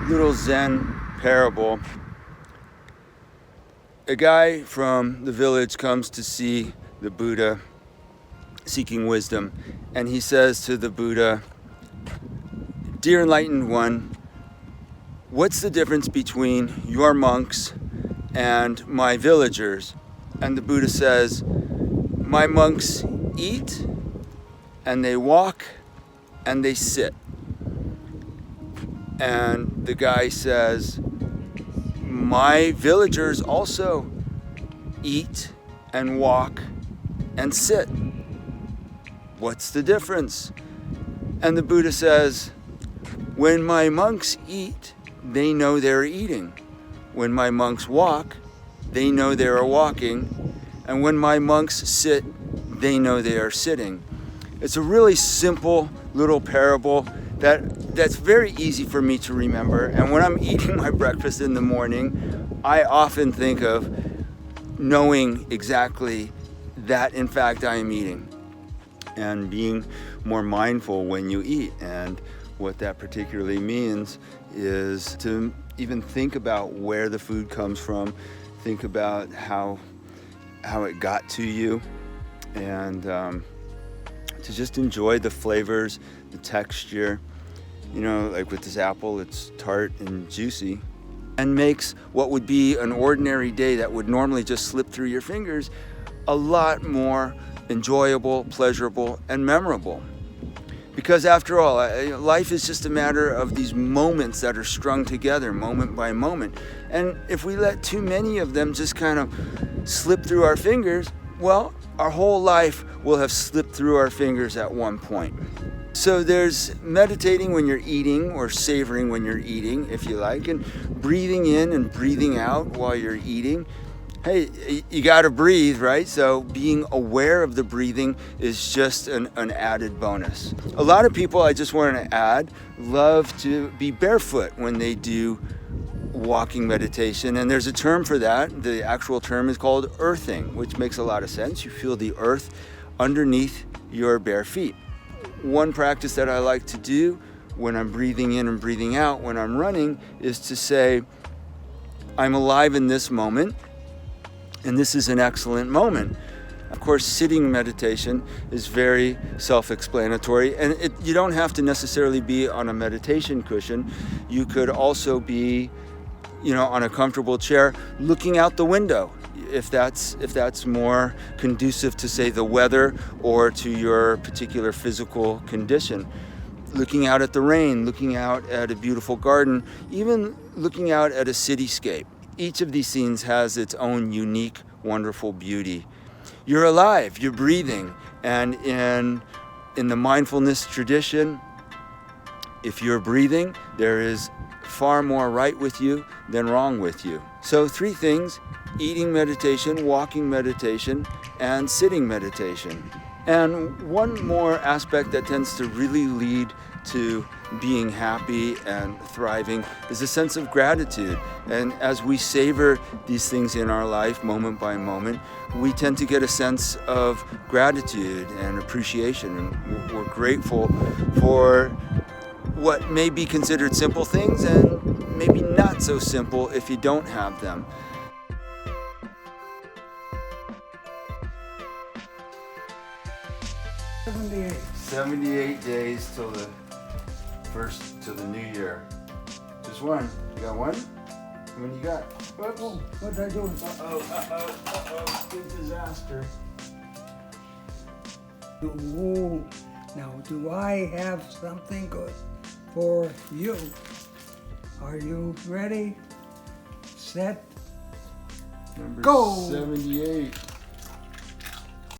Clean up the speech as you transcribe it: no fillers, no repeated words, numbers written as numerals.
Little Zen parable. A guy from the village comes to see the Buddha seeking wisdom, and he says to the Buddha, "Dear enlightened one, what's the difference between your monks and my villagers?" And the Buddha says, "My monks eat, and they walk, and they sit." And the guy says, "My villagers also eat and walk and sit. What's the difference?" And the Buddha says, "When my monks eat, they know they're eating. When my monks walk, they know they are walking. And when my monks sit, they know they are sitting." It's a really simple little parable that's very easy for me to remember. And when I'm eating my breakfast in the morning, I often think of knowing exactly that, in fact, I am eating, and being more mindful when you eat. And what that particularly means is to even think about where the food comes from, think about how it got to you, and to just enjoy the flavors, the texture. You know, like with this apple, it's tart and juicy, and makes what would be an ordinary day that would normally just slip through your fingers a lot more enjoyable, pleasurable, and memorable. Because after all, life is just a matter of these moments that are strung together, moment by moment. And if we let too many of them just kind of slip through our fingers, well, our whole life will have slipped through our fingers at one point. So there's meditating when you're eating, or savoring when you're eating, if you like, and breathing in and breathing out while you're eating. Hey, you got to breathe, right? So being aware of the breathing is just an added bonus. A lot of people, I just want to add, love to be barefoot when they do walking meditation, and there's a term for that. The actual term is called earthing, which makes a lot of sense. You feel the earth underneath your bare feet. One practice that I like to do when I'm breathing in and breathing out when I'm running is to say, I'm alive in this moment, and this is an excellent moment. Of course, sitting meditation is very self-explanatory, and you don't have to necessarily be on a meditation cushion. You could also be, on a comfortable chair looking out the window, if that's more conducive to, say, the weather or to your particular physical condition. Looking out at the rain, looking out at a beautiful garden, even looking out at a cityscape. Each of these scenes has its own unique, wonderful beauty. You're alive, you're breathing, and in the mindfulness tradition, if you're breathing, there is far more right with you than wrong with you. So 3 things: eating meditation, walking meditation, and sitting meditation. And one more aspect that tends to really lead to being happy and thriving is a sense of gratitude. And as we savor these things in our life moment by moment, we tend to get a sense of gratitude and appreciation. And we're grateful for what may be considered simple things, and maybe not so simple if you don't have them. $78. 78 days till the new year. Just one. You got one? How many you got? Whoops. Oh, what did I do? Uh-oh. Big disaster. Ooh. Now, do I have something good for you? Are you ready? Set. Number Go. 78.